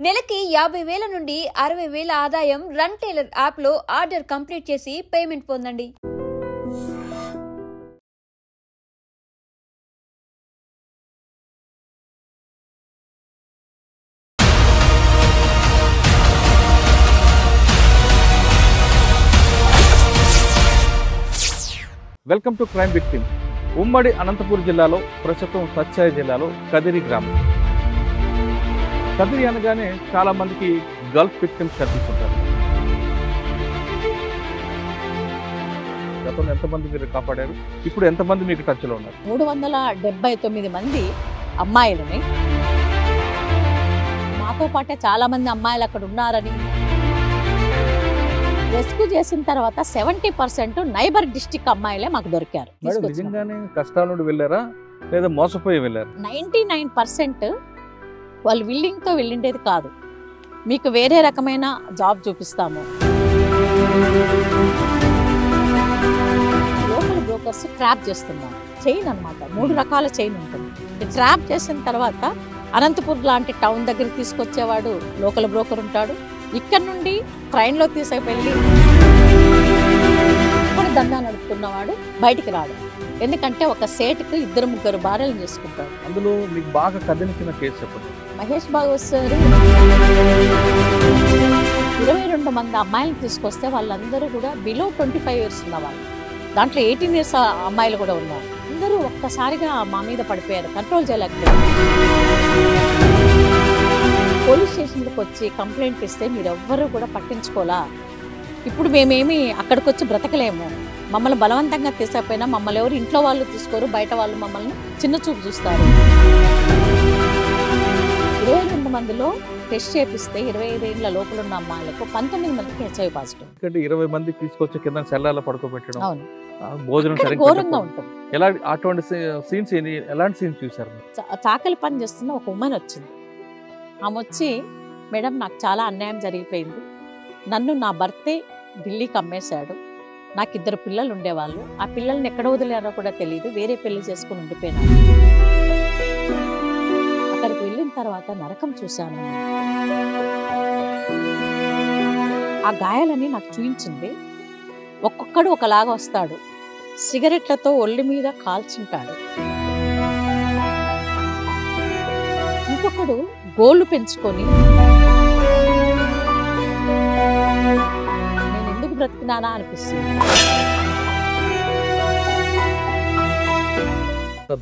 నెలకి 50,000 నుండి 60,000 ఆదాయం రన్ టైలర్ యాప్లో ఆర్డర్ కంప్లీట్ చేసి పేమెంట్ పొందండి. Welcome to crime victim. ఉమ్మడి అనంతపురం జిల్లాలో ప్రస్తుతం సత్సాయి జిల్లాలో కదిరి గ్రామం. కదిరి అనగానే చాలా మందికి గల్ఫ్ విక్టిమ్స్ కనిపిస్తుంటారు. గతంలో ఎంతమంది మీరు కాపాడారు, ఇప్పుడు ఎంతమంది మీకు టచ్లో ఉన్నారు? 379 మంది అమ్మాయిలని, మాతో పాటే చాలా మంది అమ్మాయిలు అక్కడ ఉన్నారని రెస్క్యూ చేసిన తర్వాత 70% నైబర్ డిస్ట్రిక్ట్ అమ్మాయిలే మాకు దొరికారు. నిజంగానే కష్టాల నుండి వెళ్ళారా లేదా మోసపోయి వెళ్ళారు? 99% వాళ్ళు విల్లింగ్తో వెళ్ళిండేది కాదు. మీకు వేరే రకమైన జాబ్ చూపిస్తాము. లోకల్ బ్రోకర్స్ ట్రాప్ చేస్తున్నాం. చైన్ అన్నమాట, 3 రకాల చైన్ ఉంటుంది. ట్రాప్ చేసిన తర్వాత అనంతపూర్ లాంటి టౌన్ దగ్గరికి తీసుకొచ్చేవాడు లోకల్ బ్రోకర్ ఉంటాడు. ఇక్కడ నుండి ట్రైన్లో తీసుకువెళ్ళి ఇప్పుడు దందా నడుపుతున్నవాడు బయటికి రాడు. ఎందుకంటే ఒక సేటుకు 2-3 భార్యలు చేసుకుంటాడు. అందులో మీకు బాగా కదిలించిన కేసు చెప్పండి. మహేష్ బాబు సార్ 22 మంది అమ్మాయిలను తీసుకొస్తే వాళ్ళందరూ కూడా బిలో 25 years ఉన్నవాళ్ళు. దాంట్లో 18 years అమ్మాయిలు కూడా ఉన్నారు. అందరూ ఒక్కసారిగా మా మీద పడిపోయారు, కంట్రోల్ చేయలేకపోయారు. పోలీస్ స్టేషన్కి వచ్చి కంప్లైంట్ ఇస్తే మీరు ఎవ్వరూ కూడా పట్టించుకోలా. ఇప్పుడు మేమేమి అక్కడికి వచ్చి బ్రతకలేము. మమ్మల్ని బలవంతంగా తీసేపోయినా మమ్మల్ని ఎవరు ఇంట్లో వాళ్ళు తీసుకోరు, బయట వాళ్ళు మమ్మల్ని చిన్న చూపు చూస్తారు. 22 మందిలో టెస్ట్ చేపిస్తే 25 ఏళ్ల లోపల ఉన్న అమ్మాయిలకు 19 మందికి HIV పాజిటివ్. 20 మంది తీసుకొచ్చి కింద సెల్లాలో పడుకోబెట్టడం, అవును, భోజనం ఘోరంగా ఉంటుంది. ఎలా అటువంటి సీన్స్ ఎలాంటి సీన్స్ చూసారు? చాకలి పని చేస్తున్న ఒక ఉమెన్ వచ్చింది. ఆమె వచ్చి, మేడం నాకు చాలా అన్యాయం జరిగిపోయింది, నన్ను నా భర్తే ఢిల్లీకి అమ్మేశాడు, నాకు 2 పిల్లలు ఉండేవాళ్ళు, ఆ పిల్లల్ని ఎక్కడ వదిలేరో కూడా తెలియదు, వేరే పెళ్లి చేసుకుని ఉండిపోయినాను. అక్కడికి వెళ్ళిన తర్వాత నరకం చూశాను. ఆ గాయాలని నాకు చూపించింది. ఒక్కొక్కడు ఒకలాగా వస్తాడు, సిగరెట్లతో ఒళ్ళు మీద కాల్చుంటాడు. ఇంకొకడు గోళ్ళు పెంచుకొని నేను ఎందుకు బ్రతికినానా అనిపిస్తుంది.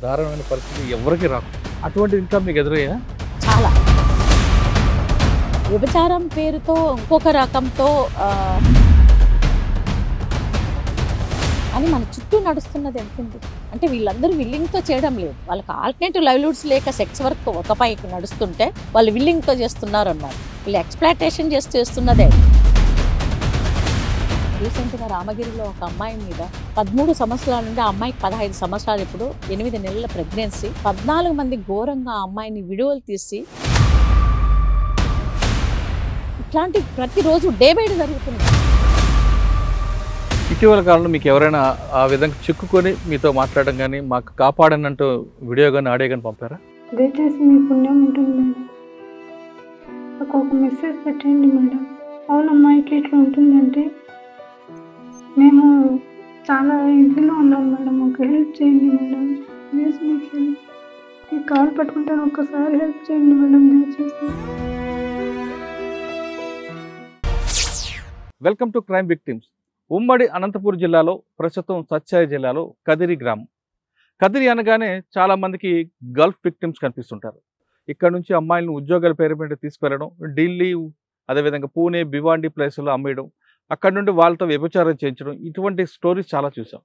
దారుణమైన పరిస్థితి ఎవరికి రాదు. అటువంటి ఇంకా మీకు ఎదురయ్యా? చాలా. వ్యభిచారం పేరుతో ఇంకొక రకంతో అని మన చుట్టూ నడుస్తున్నది ఎంతుంది అంటే వీళ్ళందరూ విల్లింగ్తో చేయడం లేదు. వాళ్ళకి ఆల్టర్నేటివ్ లైవ్లీహుడ్స్ లేక సెక్స్ వర్క్ ఒక పైకి నడుస్తుంటే వాళ్ళు విల్లింగ్తో చేస్తున్నారు అన్నారు. వీళ్ళు ఎక్స్ప్లాయిటేషన్ చేస్తున్నదే. రీసెంట్గా రామగిరిలో ఒక అమ్మాయి మీద 13 సంవత్సరాల నుండి ఆ అమ్మాయికి 15 సంవత్సరాలు, ఇప్పుడు 8 నెలల ప్రెగ్నెన్సీ, 14 మంది ఘోరంగా ఆ అమ్మాయిని వీడియోలు తీసి ఇట్లాంటి ప్రతిరోజు డే బై డే జరుగుతుంది. ఇటీవల కాలంలో మీకు ఎవరైనా ఆ విధంగా చిక్కుకొని మీతో మాట్లాడడం కానీ, మాకు కాపాడనంటూ వీడియో కానీ ఆడియో కానీ పంపారా? దయచేసి మీ పుణ్యం ఉంటుంది మేడం, నాకు ఒక మెసేజ్ పెట్టండి మేడం. అవునమ్మా, ఇట్లా ఉంటుందంటే మేము చాలా ఇదిలో ఉన్నాం మేడం, ఒక హెల్ప్ చేయండి మేడం ప్లీజ్. మీకు కాల్ పట్టుకుంటాను, ఒక్కసారి హెల్ప్ చేయండి మేడం దయచేసి. Welcome to crime victims. ఉమ్మడి అనంతపురం జిల్లాలో ప్రస్తుతం సత్సాయి జిల్లాలో కదిరి గ్రామం. కదిరి అనగానే చాలా మందికి గల్ఫ్ విక్టిమ్స్ కనిపిస్తుంటారు. ఇక్కడ నుంచి అమ్మాయిలను ఉద్యోగాల పేరు మీద తీసుకెళ్లడం, ఢిల్లీ, అదేవిధంగా పూణే, భివాండి ప్లేసుల్లో అమ్మేయడం, అక్కడ నుండి వాళ్ళతో వ్యభిచారం చేయించడం, ఇటువంటి స్టోరీస్ చాలా చూసాం.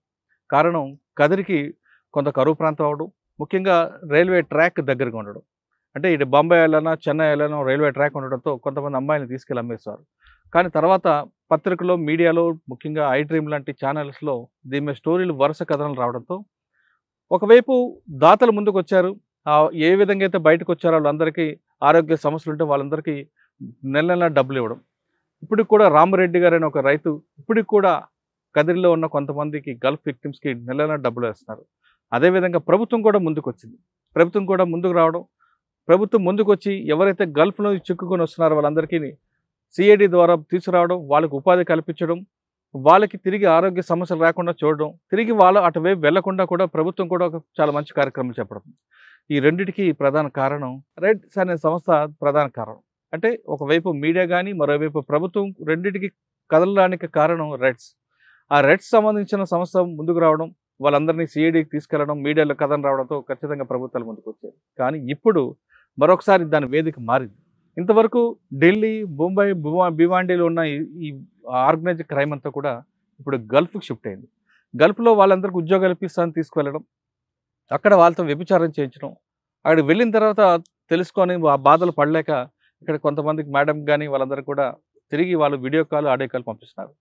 కారణం కదిరికి కొంత కరువు ప్రాంతం అవడం, ముఖ్యంగా రైల్వే ట్రాక్ దగ్గరగా ఉండడం. అంటే ఇటు బొంబాయి వెళ్ళాలన్నా, చెన్నై వెళ్ళాలన్నా రైల్వే ట్రాక్ ఉండడంతో కొంతమంది అమ్మాయిలను తీసుకెళ్ళి అమ్మేస్తారు. కానీ తర్వాత పత్రికలో, మీడియాలో, ముఖ్యంగా ఐ డ్రీమ్ లాంటి ఛానల్స్లో దీని మీద స్టోరీలు, వరుస కథనాలు రావడంతో ఒకవైపు దాతలు ముందుకు వచ్చారు. ఏ విధంగా అయితే బయటకు వచ్చారో వాళ్ళందరికీ ఆరోగ్య సమస్యలు ఉంటే వాళ్ళందరికీ నెల డబ్బులు ఇవ్వడం. ఇప్పటికి కూడా రామరెడ్డి గారు అనే ఒక రైతు ఇప్పటికి కూడా కదిరిలో ఉన్న కొంతమందికి గల్ఫ్ విక్టిమ్స్కి నెల డబ్బులు వేస్తున్నారు. అదేవిధంగా ప్రభుత్వం కూడా ముందుకు వచ్చింది. ప్రభుత్వం కూడా ముందుకు రావడం, ప్రభుత్వం ముందుకొచ్చి ఎవరైతే గల్ఫ్లో చిక్కుకొని వస్తున్నారో వాళ్ళందరికీ సిఐడి ద్వారా తీసుకురావడం, వాళ్ళకి ఉపాధి కల్పించడం, వాళ్ళకి తిరిగి ఆరోగ్య సమస్యలు రాకుండా చూడడం, తిరిగి వాళ్ళు అటువైపు వెళ్లకుండా కూడా ప్రభుత్వం కూడా ఒక చాలా మంచి కార్యక్రమం చెప్పడం. ఈ రెండిటికి ప్రధాన కారణం రెడ్స్ అనే సంస్థ ప్రధాన కారణం. అంటే ఒకవైపు మీడియా కానీ మరోవైపు ప్రభుత్వం రెండిటికి కదలడానికి కారణం రెడ్స్. ఆ రెడ్స్ సంబంధించిన సంస్థ ముందుకు రావడం, వాళ్ళందరినీ సిఐడికి తీసుకెళ్లడం, మీడియాలో కథనం రావడంతో ఖచ్చితంగా ప్రభుత్వాలు ముందుకు వచ్చాయి. కానీ ఇప్పుడు మరొకసారి దాని వేదిక మారింది. ఇంతవరకు ఢిల్లీ, ముంబై, భివాండీలో ఉన్న ఈ ఆర్గనైజ్డ్ క్రైమ్ అంతా కూడా ఇప్పుడు గల్ఫ్కి షిఫ్ట్ అయింది. గల్ఫ్లో వాళ్ళందరికీ ఉద్యోగాలు ఇప్పిస్తాను తీసుకువెళ్ళడం, అక్కడ వాళ్ళతో వ్యభిచారం చేయించడం, అక్కడికి వెళ్ళిన తర్వాత తెలుసుకొని ఆ బాధలు పడలేక ఇక్కడ కొంతమందికి మేడం కానీ వాళ్ళందరూ కూడా తిరిగి వాళ్ళు వీడియో కాల్, ఆడియో కాల్ పంపిస్తున్నారు.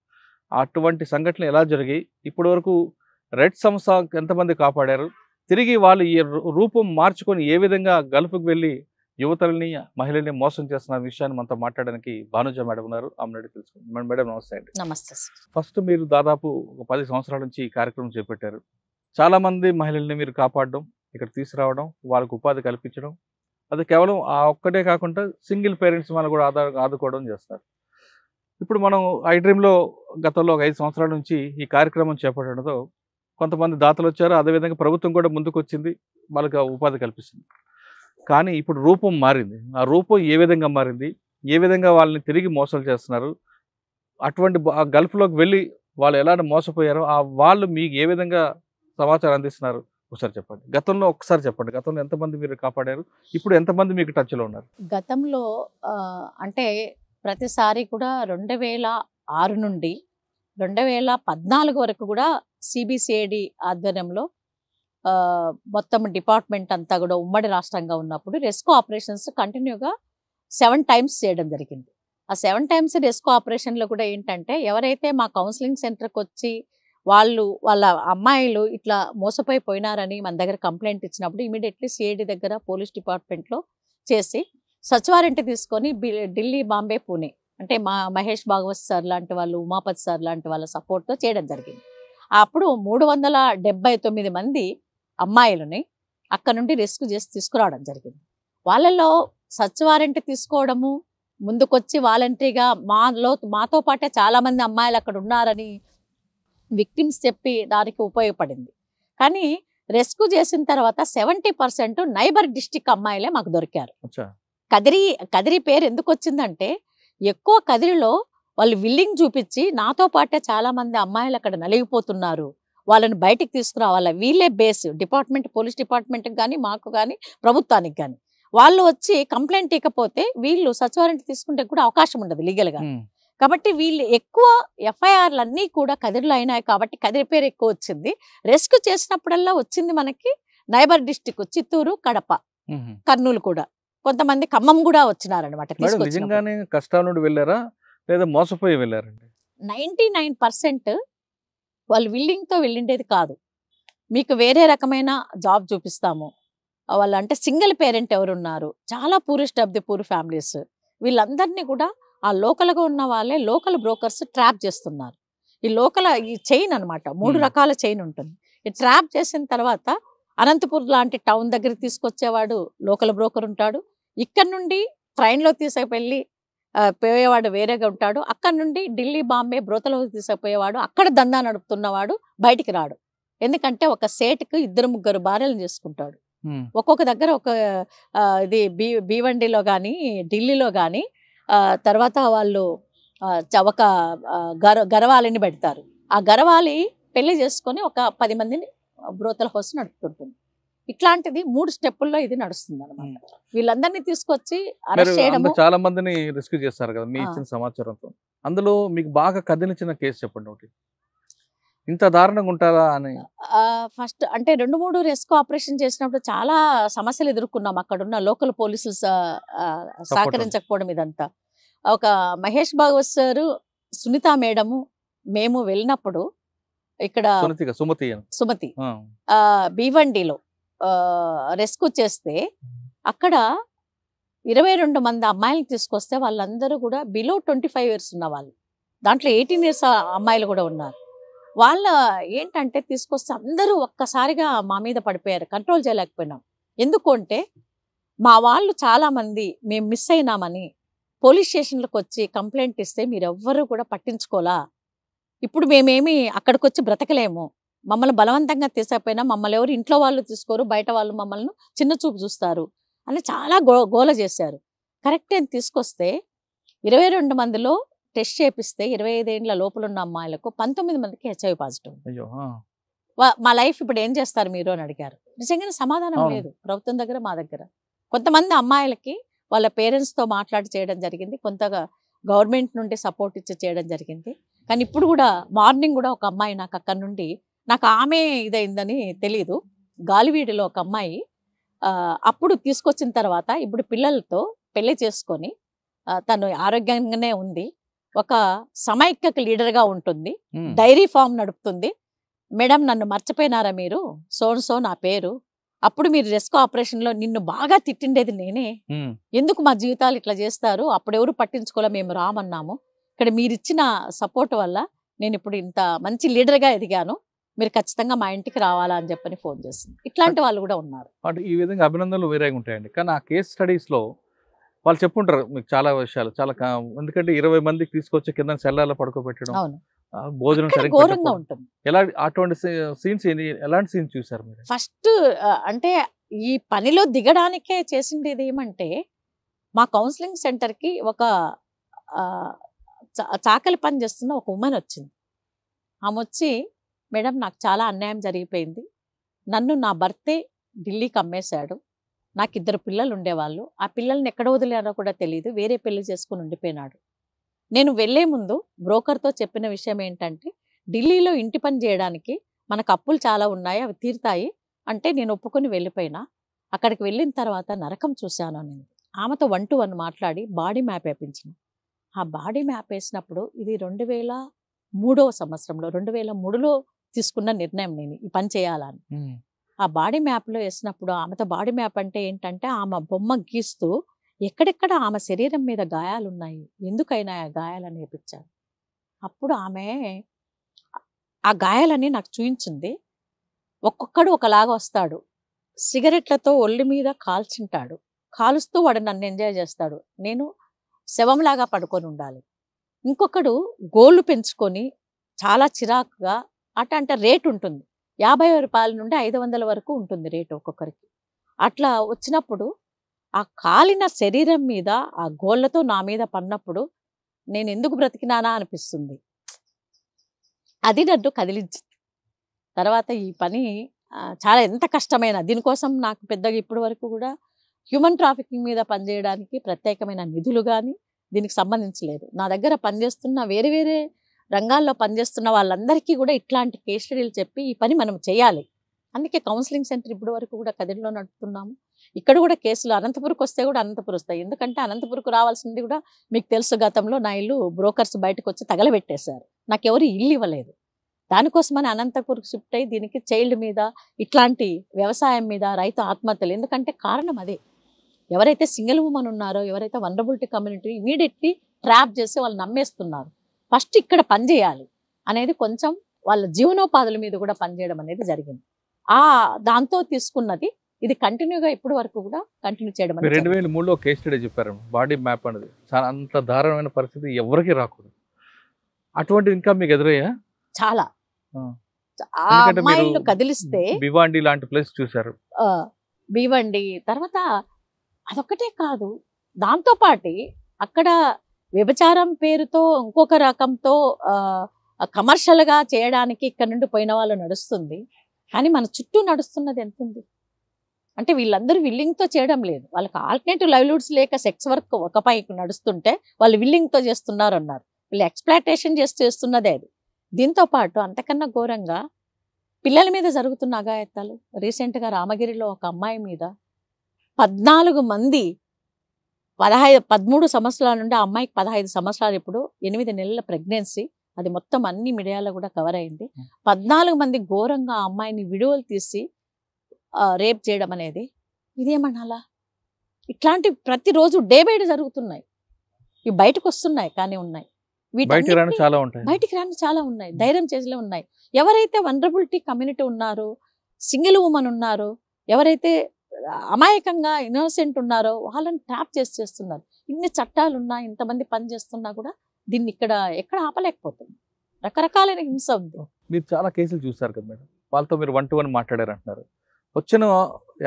అటువంటి సంఘటనలు ఎలా జరిగాయి, ఇప్పటి వరకు రెడ్ సంస్థ ఎంతమంది కాపాడారు, తిరిగి వాళ్ళు ఈ రూపం మార్చుకొని ఏ విధంగా గల్ఫ్కి వెళ్ళి యువతల్ని, మహిళల్ని మోసం చేస్తున్న విషయాన్ని మనతో మాట్లాడడానికి భానుజ మేడం ఉన్నారు. ఆమె తెలుసుకుంటాం. మేడం నమస్తే అండి. నమస్తే. ఫస్ట్ మీరు దాదాపు ఒక 10 సంవత్సరాల నుంచి ఈ కార్యక్రమం చేపట్టారు. చాలామంది మహిళల్ని మీరు కాపాడడం, ఇక్కడ తీసుకురావడం, వాళ్ళకు ఉపాధి కల్పించడం, అది కేవలం ఆ ఒక్కటే కాకుండా సింగిల్ పేరెంట్స్ వాళ్ళు కూడా ఆదుకోవడం చేస్తారు. ఇప్పుడు మనం ఐ డ్రీమ్లో గతంలో ఒక 5 సంవత్సరాల నుంచి ఈ కార్యక్రమం చేపట్టడంతో కొంతమంది దాతలు వచ్చారు. అదేవిధంగా ప్రభుత్వం కూడా ముందుకు వచ్చింది, వాళ్ళకి ఉపాధి కల్పిస్తుంది. కానీ ఇప్పుడు రూపం మారింది. ఆ రూపం ఏ విధంగా మారింది, ఏ విధంగా వాళ్ళని తిరిగి మోసాలు చేస్తున్నారు, అటువంటి ఆ గల్ఫ్లోకి వెళ్ళి వాళ్ళు ఎలాంటి మోసపోయారో వాళ్ళు మీకు ఏ విధంగా సమాచారం అందిస్తున్నారు ఒకసారి చెప్పండి. గతంలో ఒకసారి చెప్పండి, గతంలో ఎంతమంది మీరు కాపాడారు, ఇప్పుడు ఎంతమంది మీకు టచ్లో ఉన్నారు? గతంలో అంటే ప్రతిసారి కూడా 2006 నుండి 2014 వరకు కూడా సిబిసిఐడి ఆధ్వర్యంలో మొత్తం డిపార్ట్మెంట్ అంతా కూడా ఉమ్మడి రాష్ట్రంగా ఉన్నప్పుడు రెస్క్యూ ఆపరేషన్స్ కంటిన్యూగా 7 times చేయడం జరిగింది. ఆ 7 times రెస్క్యూ ఆపరేషన్లో కూడా ఏంటంటే ఎవరైతే మా కౌన్సిలింగ్ సెంటర్కి వచ్చి వాళ్ళ అమ్మాయిలు ఇట్లా మోసపోయినారని మన దగ్గర కంప్లైంట్ ఇచ్చినప్పుడు ఇమీడియట్లీ సిఐడి దగ్గర పోలీస్ డిపార్ట్మెంట్లో చేసి సచివారెంట్ తీసుకొని ఢిల్లీ, బాంబే, పూణే అంటే మహేష్ భాగవత్ సార్ లాంటి వాళ్ళు, ఉమాపతి సార్ లాంటి వాళ్ళ సపోర్ట్తో చేయడం జరిగింది. అప్పుడు 379 మంది అమ్మాయిలని అక్కడ నుండి రెస్క్యూ చేసి తీసుకురావడం జరిగింది. వాళ్ళలో సచివారెంట్ తీసుకోవడము, ముందుకొచ్చి వాలంటరీగా మాతో పాటే చాలామంది అమ్మాయిలు అక్కడ ఉన్నారని విక్టిమ్స్ చెప్పి దానికి ఉపయోగపడింది. కానీ రెస్క్యూ చేసిన తర్వాత 70% నైబర్ డిస్టిక్ అమ్మాయిలే మాకు దొరికారు. కదిరి పేరు ఎందుకు వచ్చిందంటే ఎక్కువ కదిరిలో వాళ్ళు విల్లింగ్ చూపించి నాతో పాటే చాలా మంది అమ్మాయిలు అక్కడ నలిగిపోతున్నారు, వాళ్ళని బయటికి తీసుకురావాలా, వీళ్ళే బేస్ డిపార్ట్మెంట్, పోలీస్ డిపార్ట్మెంట్కి కానీ మాకు కానీ ప్రభుత్వానికి కానీ. వాళ్ళు వచ్చి కంప్లైంట్ ఇవ్వకపోతే వీళ్ళు సచివారెంట్ తీసుకుంటే కూడా అవకాశం ఉండదు లీగల్గా. కాబట్టి వీళ్ళు ఎక్కువ ఎఫ్ఐఆర్లు అన్నీ కూడా కదిరిలో అయినాయి కాబట్టి కదిరి పేరు ఎక్కువ వచ్చింది. రెస్క్యూ చేసినప్పుడల్లా వచ్చింది మనకి నైబర్ డిస్టిక్, చిత్తూరు, కడప, కర్నూలు కూడా, కొంతమంది ఖమ్మం కూడా వచ్చినారనమాట. నిజంగానే కష్టాల నుండి వెళ్ళారా లేదా మోసపోయి వెళ్ళారండి? 99% వాళ్ళు విల్లింగ్తో వెళ్ళిండేది కాదు. మీకు వేరే రకమైన జాబ్ చూపిస్తాము, వాళ్ళు అంటే సింగిల్ పేరెంట్ ఎవరున్నారు, చాలా poorest of the poor families, వీళ్ళందరినీ కూడా ఆ లోకల్గా ఉన్న వాళ్ళే లోకల్ బ్రోకర్స్ ట్రాప్ చేస్తున్నారు. ఈ చైన్ అనమాట, 3 రకాల చైన్ ఉంటుంది. ఈ ట్రాప్ చేసిన తర్వాత అనంతపూర్ లాంటి టౌన్ దగ్గరికి తీసుకొచ్చేవాడు లోకల్ బ్రోకర్ ఉంటాడు, ఇక్కడ నుండి ట్రైన్లో తీసుకువెళ్ళి పోయేవాడు వేరేగా ఉంటాడు, అక్కడ నుండి ఢిల్లీ, బాంబే, బ్రోతలో తీసుకుపోయేవాడు, అక్కడ దందా నడుపుతున్నవాడు బయటికి రాడు. ఎందుకంటే ఒక సేటుకు 2-3 భార్యలను చేసుకుంటాడు. ఒక్కొక్క దగ్గర ఒక ఇది భీవండిలో కానీ ఢిల్లీలో కానీ తర్వాత వాళ్ళు ఒక గరవాలిని పెడతారు. ఆ గరవాలి పెళ్లి చేసుకొని ఒక 10 మందిని బ్రోతల హౌస్ నడుపుతుంటుంది. ఇట్లాంటిది 3 స్టెప్పుల్లో ఇది నడుస్తుంది అనమాట. వీళ్ళందరినీ తీసుకొచ్చి అరెస్ట్ చేయడం. చాలా మందిని రెస్క్యూ చేస్తారు కదా మీ ఇచ్చిన సమాచారంతో. అందులో మీకు బాగా కదిలించిన కేసు చెప్పండి ఒకటి, ఇంత దారుణంగా ఉంటారా అని. ఫస్ట్ అంటే 2-3 రెస్క్యూ ఆపరేషన్ చేసినప్పుడు చాలా సమస్యలు ఎదుర్కొన్నాం. అక్కడున్న లోకల్ పోలీసులు సహకరించకపోవడం ఇదంతా. ఒక మహేష్ భాగవత్ సారు, సునీత మేడము, మేము వెళ్ళినప్పుడు ఇక్కడ సుమతి భీవండిలో రెస్క్యూ చేస్తే అక్కడ 22 మంది అమ్మాయిలు తీసుకొస్తే వాళ్ళందరూ కూడా బిలో 25 years ఉన్న వాళ్ళు, దాంట్లో 18 years అమ్మాయిలు కూడా ఉన్నారు. వాళ్ళ ఏంటంటే తీసుకొస్తే అందరూ ఒక్కసారిగా మా మీద పడిపోయారు, కంట్రోల్ చేయలేకపోయినాం. ఎందుకు అంటే మా వాళ్ళు చాలామంది మేము మిస్ అయినామని పోలీస్ స్టేషన్లకు వచ్చి కంప్లైంట్ ఇస్తే మీరెవ్వరూ కూడా పట్టించుకోలా. ఇప్పుడు మేమేమి అక్కడికి వచ్చి బ్రతకలేము, మమ్మల్ని బలవంతంగా తీసకపోయినా మమ్మల్ని ఎవరు ఇంట్లో వాళ్ళు తీసుకోరు, బయట వాళ్ళు మమ్మల్ని చిన్న చూపు చూస్తారు అని చాలా గోల చేశారు. కరెక్ట్ అని తీసుకొస్తే 22 మందిలో టెస్ట్ చేపిస్తే 25 ఏళ్ళ లోపల ఉన్న అమ్మాయిలకు 19 మందికి HIV పాజిటివ్. అయ్యో మా లైఫ్ ఇప్పుడు ఏం చేస్తారు మీరు అని అడిగారు. నిజంగానే సమాధానం అవును. లేదు ప్రభుత్వం దగ్గర, మా దగ్గర. కొంతమంది అమ్మాయిలకి వాళ్ళ పేరెంట్స్తో మాట్లాడి చేయడం జరిగింది, కొంతగా గవర్నమెంట్ నుండి సపోర్ట్ ఇచ్చి చేయడం జరిగింది. కానీ ఇప్పుడు కూడా మార్నింగ్ కూడా ఒక అమ్మాయి నాకు అక్కడ నుండి, నాకు ఆమె ఇదైందని తెలియదు, గాలివీడిలో ఒక అమ్మాయి అప్పుడు తీసుకొచ్చిన తర్వాత ఇప్పుడు పిల్లలతో పెళ్లి చేసుకొని తను ఆరోగ్యంగానే ఉంది, ఒక సమైక్యకు లీడర్గా ఉంటుంది, డైరీ ఫామ్ నడుపుతుంది. మేడం నన్ను మర్చిపోయినారా మీరు, సోన్సో నా పేరు, అప్పుడు మీరు రెస్క్యూ ఆపరేషన్లో నిన్ను బాగా తిట్టిండేది నేనే, ఎందుకు మా జీవితాలు ఇట్లా చేస్తారు, అప్పుడు ఎవరు పట్టించుకోలే, మేము రామన్నాము, ఇక్కడ మీరు ఇచ్చిన సపోర్ట్ వల్ల నేను ఇప్పుడు ఇంత మంచి లీడర్గా ఎదిగాను, మీరు ఖచ్చితంగా మా ఇంటికి రావాలా అని చెప్పని ఫోన్ చేసింది. ఇట్లాంటి వాళ్ళు కూడా ఉన్నారు. అంటే ఈ విధంగా అభినందనలు వేరేగా ఉంటాయండి. కానీ ఆ కేస్ స్టడీస్లో వాళ్ళు చెప్పుంటారు మీకు చాలా విషయాలు, చాలా ఎందుకంటే 20 మందికి తీసుకొచ్చి కింద సెల్లాలో పడుకోబెట్టడం, అవును, భోజనం సరిగ్గా ఘోరంగా పెట్టకపోవడం. ఉంటుంది. ఎలా అటువంటి సీన్స్ ఎలాంటి సీన్స్ చూసారు మీరు? ఫస్ట్ అంటే ఈ పనిలో దిగడానికే చేసిండేది ఏమంటే, మా కౌన్సిలింగ్ సెంటర్కి ఒక చాకలి పని చేస్తున్న ఒక ఉమెన్ వచ్చింది. ఆమె వచ్చి, మేడం నాకు చాలా అన్యాయం జరిగిపోయింది, నన్ను నా భర్తే ఢిల్లీకి అమ్మేశాడు, నాకు 2 పిల్లలు ఉండేవాళ్ళు, ఆ పిల్లల్ని ఎక్కడ వదిలేరో కూడా తెలియదు, వేరే పెళ్లి చేసుకుని ఉండిపోయినాడు. నేను వెళ్లే ముందు బ్రోకర్తో చెప్పిన విషయం ఏంటంటే, ఢిల్లీలో ఇంటి పని చేయడానికి మనకు అప్పులు చాలా ఉన్నాయి, అవి తీరుతాయి అంటే నేను ఒప్పుకొని వెళ్ళిపోయినా. అక్కడికి వెళ్ళిన తర్వాత నరకం చూశాను నేను. ఆమెతో 1 to 1 మాట్లాడి బాడీ మ్యాప్ వేయించిన. ఆ బాడీ మ్యాప్ వేసినప్పుడు ఇది 2003వ సంవత్సరంలో 2003లో తీసుకున్న నిర్ణయం నేను ఈ పని చేయాలని. ఆ బాడీ మ్యాప్లో వేసినప్పుడు ఆమెతో బాడీ మ్యాప్ అంటే ఏంటంటే, ఆమె బొమ్మ గీస్తూ ఎక్కడెక్కడ ఆమె శరీరం మీద గాయాలు ఉన్నాయి, ఎందుకైనా ఆ గాయాలని వేపించారు. అప్పుడు ఆమె ఆ గాయాలని నాకు చూయించింది. ఒక్కొక్కడు ఒకలాగా వస్తాడు, సిగరెట్లతో ఒళ్ళు మీద కాల్చింటాడు, కాలుస్తూ వాడు నన్ను ఎంజాయ్ చేస్తాడు, నేను శవంలాగా పడుకొని ఉండాలి. ఇంకొకడు గోళ్ళు పెంచుకొని చాలా చిరాకుగా అంటే రేట్ ఉంటుంది, 50 రూపాయల నుండి 500 వరకు ఉంటుంది రేటు ఒక్కొక్కరికి. అట్లా వచ్చినప్పుడు ఆ కాలిన శరీరం మీద ఆ గోళ్ళతో నా మీద పడినప్పుడు నేను ఎందుకు బ్రతికినానా అనిపిస్తుంది. అది నన్ను కదిలించింది. తర్వాత ఈ పని చాలా ఎంత కష్టమైన, దీనికోసం నాకు పెద్దగా ఇప్పటి వరకు కూడా హ్యూమన్ ట్రాఫికింగ్ మీద పనిచేయడానికి ప్రత్యేకమైన నిధులు కానీ దీనికి సంబంధించలేదు. నా దగ్గర పనిచేస్తున్న వేరే వేరే రంగాల్లో పనిచేస్తున్న వాళ్ళందరికీ కూడా ఇట్లాంటి కేస్ స్టడీలు చెప్పి ఈ పని మనం చేయాలి. అందుకే కౌన్సిలింగ్ సెంటర్ ఇప్పటి వరకు కూడా కదిరిలో నడుపుతున్నాము. ఇక్కడ కూడా కేసులు అనంతపురకు వస్తే కూడా అనంతపురం వస్తాయి, ఎందుకంటే అనంతపురకు రావాల్సింది కూడా మీకు తెలుసు, గతంలో నా ఇల్లు బ్రోకర్స్ బయటకు వచ్చి తగలబెట్టేశారు, నాకు ఎవరు ఇల్లు ఇవ్వలేదు. దానికోసమని అనంతపురకు షిఫ్ట్ అయ్యి దీనికి చైల్డ్ మీద, ఇట్లాంటి వ్యవసాయం మీద, రైతు ఆత్మహత్యలు, ఎందుకంటే కారణం అదే. ఎవరైతే సింగిల్ ఉమెన్ ఉన్నారో, ఎవరైతే వనరబిలిటీ కమ్యూనిటీ ఇమీడియట్లీ ట్రాప్ చేసి వాళ్ళు నమ్మేస్తున్నారు, ఫస్ట్ ఇక్కడ పనిచేయాలి అనేది కొంచెం వాళ్ళ జీవనోపాధుల మీద కూడా పనిచేయడం అనేది జరిగింది. దాంతో తీసుకున్నది ఇది కంటిన్యూగా ఇప్పటి వరకు కూడా కంటిన్యూ చేయడం. 2003లో కేస్ స్టడీ చెప్పారు, బాడీ మ్యాప్ అనేది చాలా అంత దారుణమైన పరిస్థితి ఎవరికి రాకూడదు. అటువంటి ఇంకా మీకు ఎదురయ్యా? చాలా అమ్మాయిలు కదిలిస్తే భివండి లాంటి ప్లేస్ చూసారు, భివండి తర్వాత అదొక్కటే కాదు, దాంతో పాటు అక్కడ వ్యభిచారం పేరుతో ఇంకొక రకంతో కమర్షియల్గా చేయడానికి ఇక్కడ నుండి పోయిన వాళ్ళు నడుస్తుంది. కానీ మన చుట్టూ నడుస్తున్నది ఎంత ఉంది అంటే, వీళ్ళందరూ విల్లింగ్తో చేయడం లేదు, వాళ్ళకి ఆల్టర్నేటివ్ లైవ్లీహుడ్స్ లేక సెక్స్ వర్క్ ఒక పైకి నడుస్తుంటే వాళ్ళు విల్లింగ్తో చేస్తున్నారు అన్నారు, వీళ్ళు ఎక్స్‌ప్లాయిటేషన్ చేస్తున్నదే అది. దీంతో పాటు అంతకన్నా ఘోరంగా పిల్లల మీద జరుగుతున్న అఘాయిత్యాలు. రీసెంట్గా రామగిరిలో ఒక అమ్మాయి మీద 14 మంది 13 సంవత్సరాల నుండి, ఆ అమ్మాయికి 15 సంవత్సరాలు, ఇప్పుడు 8 నెలల ప్రెగ్నెన్సీ, అది మొత్తం అన్ని మీడియాలో కూడా కవర్ అయింది. 14 మంది ఘోరంగా ఆ అమ్మాయిని వీడియోలు తీసి రేప్ చేయడం అనేది ఇదేమనాలా? ఇట్లాంటి ప్రతిరోజు డే బై డే జరుగుతున్నాయి, ఇవి బయటకు వస్తున్నాయి కానీ ఉన్నాయి, బయటికి రాని చాలా ఉన్నాయి, ధైర్యం చేసేలే ఉన్నాయి. ఎవరైతే వనరబిలిటీ కమ్యూనిటీ ఉన్నారో, సింగిల్ ఉమెన్ ఉన్నారో, ఎవరైతే అమాయకంగా ఇన్నోసెంట్ ఉన్నారో వాళ్ళని ట్రాప్ చేస్తున్నారు. ఇన్ని చట్టాలు ఉన్నా, ఇంతమంది పని చేస్తున్నా కూడా దీన్ని ఎక్కడ ఆపలేకపోతుంది. రకరకాలైన హింస ఉంది. మీరు చాలా కేసులు చూస్తారు కదా మేడం, వాళ్ళతో మీరు 1 to 1 మాట్లాడారు అంటున్నారు. వచ్చిన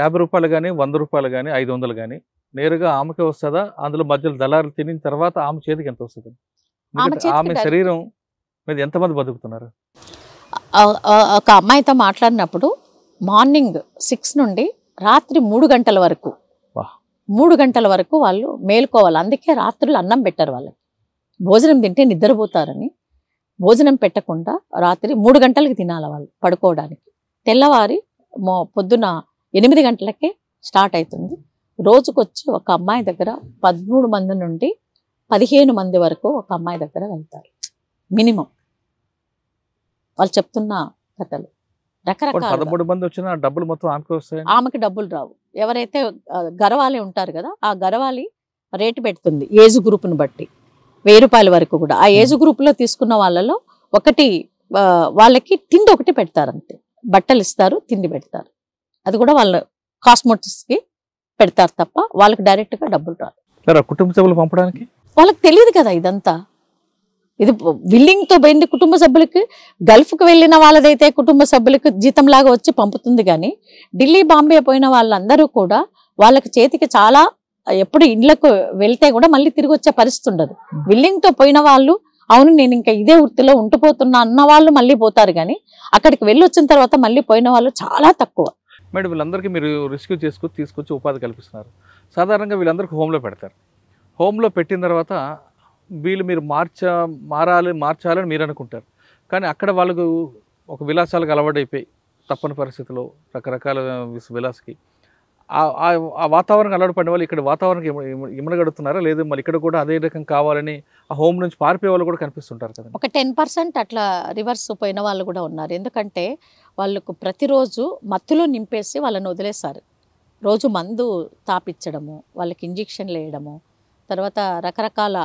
50 రూపాయలు కానీ 100 రూపాయలు కానీ 500 కానీ నేరుగా ఆమెకే వస్తుందా? అందులో మధ్యలో దళారులు తినిన తర్వాత ఆమె చేతికి ఎంత వస్తుంది? ఆమె శరీరం మీద ఎంతమంది బతుకుతున్నారు? ఒక అమ్మాయితో మాట్లాడినప్పుడు మార్నింగ్ 6 నుండి రాత్రి 3 గంటల వరకు 3 గంటల వరకు వాళ్ళు మేలుకోవాలి. అందుకే రాత్రులు అన్నం పెట్టారు వాళ్ళకి. భోజనం తింటే నిద్రపోతారని భోజనం పెట్టకుండా రాత్రి 3 గంటలకి తినాలి వాళ్ళు పడుకోవడానికి. తెల్లవారి పొద్దున 8 గంటలకే స్టార్ట్ అవుతుంది. రోజుకొచ్చి ఒక అమ్మాయి దగ్గర 13 మంది నుండి 15 మంది వరకు ఒక అమ్మాయి దగ్గర వెళ్తారు మినిమం. వాళ్ళు చెప్తున్న కథలు రకరకాల. 13 మంది వచ్చిన డబ్బులు మొత్తం ఆమెకి వస్తాయి. ఆమెకి డబ్బులు రావు. ఎవరైతే గరవాలి ఉంటారు కదా, ఆ గరవాలి రేటు పెడుతుంది ఏజ్ గ్రూప్ను బట్టి 1000 రూపాయల వరకు కూడా. ఆ ఏజ్ గ్రూప్లో తీసుకున్న వాళ్ళలో వాళ్ళకి తిండి ఒకటి పెడతారు అంతే. బట్టలు ఇస్తారు, తిండి పెడతారు. అది కూడా వాళ్ళ కాస్మోటిక్స్కి పెడతారు తప్ప వాళ్ళకి డైరెక్ట్గా డబ్బులు రాదు. కుటుంబ సభ్యులు పంపడానికి వాళ్ళకి తెలియదు కదా ఇదంతా. ఇది విల్లింగ్తో పోయింది కుటుంబ సభ్యులకి. గల్ఫ్కి వెళ్ళిన వాళ్ళదైతే కుటుంబ సభ్యులకి జీతంలాగా వచ్చి పంపుతుంది. కానీ ఢిల్లీ, బాంబే పోయిన వాళ్ళందరూ కూడా వాళ్ళకి చేతికి చాలా ఎప్పుడు ఇండ్లకు వెళ్తే కూడా మళ్ళీ తిరిగి వచ్చే పరిస్థితి ఉండదు. విల్లింగ్తో పోయిన వాళ్ళు అవును నేను ఇంకా ఇదే వృత్తిలో ఉండిపోతున్నా అన్న వాళ్ళు మళ్ళీ పోతారు. కానీ అక్కడికి వెళ్ళి వచ్చిన తర్వాత మళ్ళీ పోయిన వాళ్ళు చాలా తక్కువ. మేడం, వీళ్ళందరికీ మీరు రెస్క్యూ తీసుకొచ్చి ఉపాధి కల్పిస్తున్నారు. సాధారణంగా వీళ్ళందరికీ హోమ్లో పెడతారు. హోమ్లో పెట్టిన తర్వాత వీళ్ళు మీరు మార్చాలని మీరు అనుకుంటారు. కానీ అక్కడ వాళ్ళకు ఒక విలాసాలకు అలవాటైపోయి తప్పని పరిస్థితుల్లో రకరకాల విలాసకి ఆ వాతావరణం అలవాటు పడిన వాళ్ళు ఇక్కడ వాతావరణం ఇమ్మడగడుతున్నారా? లేదు మళ్ళీ ఇక్కడ కూడా అదే రకం కావాలని ఆ హోమ్ నుంచి పారిపోయే వాళ్ళు కూడా కనిపిస్తుంటారు కదా. ఒక 10% అట్లా రివర్స్ పోయిన వాళ్ళు కూడా ఉన్నారు. ఎందుకంటే వాళ్ళకు ప్రతిరోజు మత్తులో నింపేసి వాళ్ళని వదిలేస్తారు. రోజు మందు తాపించడము, వాళ్ళకి ఇంజెక్షన్లు వేయడము, తర్వాత రకరకాల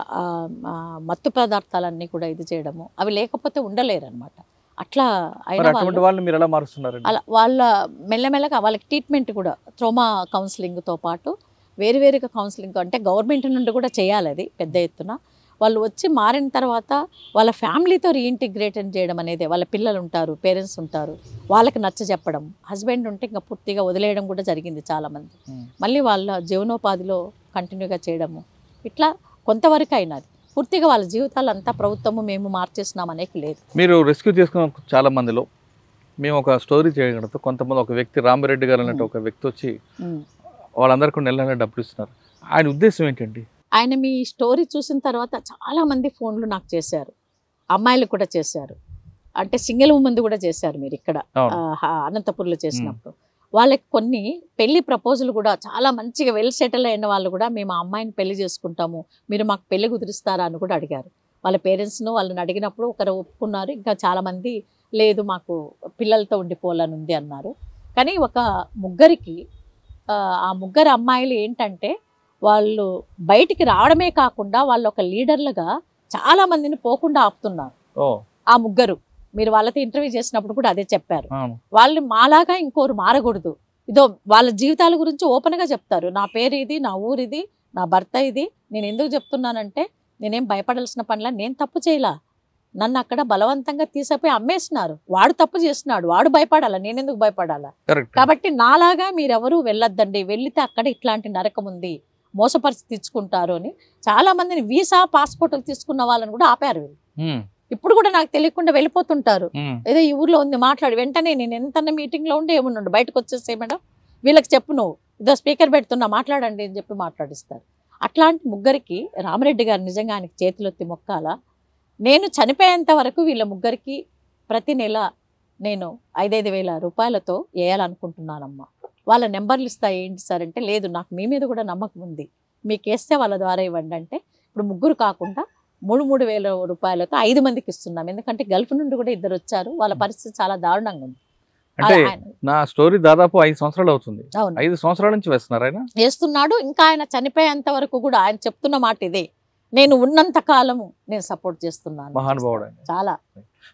మత్తు పదార్థాలన్నీ కూడా ఇది చేయడము, అవి లేకపోతే ఉండలేరు అనమాట. అట్లా అయిన వాళ్ళని మీరు ఎలా మారుస్తున్నారు? అలా వాళ్ళ మెల్లమెల్లగా వాళ్ళకి ట్రీట్మెంట్ కూడా ట్రోమా కౌన్సిలింగ్తో పాటు వేరువేరుగా కౌన్సిలింగ్ అంటే గవర్నమెంట్ నుండి కూడా చేయాలి. అది పెద్ద ఎత్తున వాళ్ళు వచ్చి మారిన తర్వాత వాళ్ళ ఫ్యామిలీతో రీఇంటిగ్రేషన్ చేయడం అనేది. వాళ్ళ పిల్లలు ఉంటారు, పేరెంట్స్ ఉంటారు, వాళ్ళకి నచ్చ చెప్పడం. హస్బెండ్ ఉంటే ఇంకా పూర్తిగా వదిలేయడం కూడా జరిగింది చాలామంది. మళ్ళీ వాళ్ళ జీవనోపాధిలో కంటిన్యూగా చేయడము, ఇట్లా కొంతవరకు అయినది. పూర్తిగా వాళ్ళ జీవితాలు అంతా ప్రభుత్వము మేము మార్చేస్తున్నాం అనేది లేదు. మీరు రెస్క్యూ చేసుకున్న చాలా మందిలో మేము ఒక స్టోరీ చేయగలతో కొంతమంది ఒక వ్యక్తి రామిరెడ్డి గారు అన్నట్టు ఒక వ్యక్తి వచ్చి వాళ్ళందరికీ నెల డబ్బులు ఇస్తున్నారు. ఆయన ఉద్దేశం ఏంటండి? ఆయన మీ స్టోరీ చూసిన తర్వాత చాలామంది ఫోన్లు నాకు చేశారు, అమ్మాయిలు కూడా చేశారు. అంటే సింగిల్ ఉమెన్ కూడా చేశారు మీరు ఇక్కడ అనంతపూర్లో చేసినప్పుడు. వాళ్ళకి కొన్ని పెళ్లి ప్రపోజల్ కూడా చాలా మంచిగా వెల్ సెటిల్ అయిన వాళ్ళు కూడా మేము ఆ అమ్మాయిని పెళ్లి చేసుకుంటాము, మీరు మాకు పెళ్లి కుదిరిస్తారా అని కూడా అడిగారు. వాళ్ళ పేరెంట్స్ను వాళ్ళని అడిగినప్పుడు ఒకరు ఒప్పుకున్నారు, ఇంకా చాలామంది లేదు మాకు పిల్లలతో ఉండిపోవాలని ఉంది అన్నారు. కానీ ఒక ముగ్గురికి ఆ ముగ్గురు అమ్మాయిలు ఏంటంటే వాళ్ళు బయటికి రావడమే కాకుండా వాళ్ళు ఒక లీడర్లుగా చాలా మందిని పోకుండా ఆపుతున్నారు. ఆ ముగ్గురు మీరు వాళ్ళతో ఇంటర్వ్యూ చేసినప్పుడు కూడా అదే చెప్పారు. వాళ్ళు మాలాగా ఇంకోరు మారకూడదు, ఇదో వాళ్ళ జీవితాల గురించి ఓపెన్గా చెప్తారు. నా పేరు ఇది, నా ఊరు ఇది, నా భర్త ఇది. నేను ఎందుకు చెప్తున్నానంటే నేనేం భయపడాల్సిన పనిలా, నేను తప్పు చేయలా, నన్ను అక్కడ బలవంతంగా తీసుకుపోయి అమ్మేసినారు, వాడు తప్పు చేస్తున్నాడు, వాడు భయపడాలా, నేనెందుకు భయపడాలా? కాబట్టి నాలాగా మీరెవరూ వెళ్ళొద్దండి, వెళ్తే అక్కడ ఇట్లాంటి నరకం ఉంది, మోసపరిచి తెచ్చుకుంటారు అని చాలా మందిని వీసా పాస్పోర్ట్లు తీసుకున్న వాళ్ళని కూడా ఆపారు. ఇప్పుడు కూడా నాకు తెలియకుండా వెళ్ళిపోతుంటారు. ఏదో ఈ ఊర్లో ఉంది మాట్లాడి వెంటనే నేను ఎంత మీటింగ్లో ఉండే ఏముండు బయటకు వచ్చేస్తే మేడం వీళ్ళకి చెప్పు, నువ్వు ఇదో స్పీకర్ పెడుతున్నా మాట్లాడండి అని చెప్పి మాట్లాడిస్తారు. అట్లాంటి ముగ్గురికి రామిరెడ్డి గారు నిజంగా ఆయనకి చేతులెత్తి మొక్కాల. నేను చనిపోయేంత వరకు వీళ్ళ ముగ్గురికి ప్రతి నెల నేను 5,000 రూపాయలతో వేయాలనుకుంటున్నానమ్మా. వాళ్ళ నెంబర్లు ఇస్తా ఏంటి సార్ అంటే, లేదు నాకు మీ మీద కూడా నమ్మకం ఉంది, మీకు వేస్తే వాళ్ళ ద్వారా ఇవ్వండి అంటే, ఇప్పుడు ముగ్గురు కాకుండా 3,000 రూపాయలతో 5 మందికి ఇస్తున్నాం. ఎందుకంటే గల్ఫ్ నుండి కూడా 2 వచ్చారు, వాళ్ళ పరిస్థితి చాలా దారుణంగా ఉంది. అంటే నా స్టోరీ దాదాపు 5 సంవత్సరాలు అవుతుంది. 5 సంవత్సరాల నుంచి వేస్తున్నాడు. ఇంకా ఆయన చనిపోయేంత వరకు కూడా ఆయన చెప్తున్న మాట ఇదే, నేను ఉన్నంత కాలము నేను సపోర్ట్ చేస్తున్నాను. మహానుభావుడు చాలా.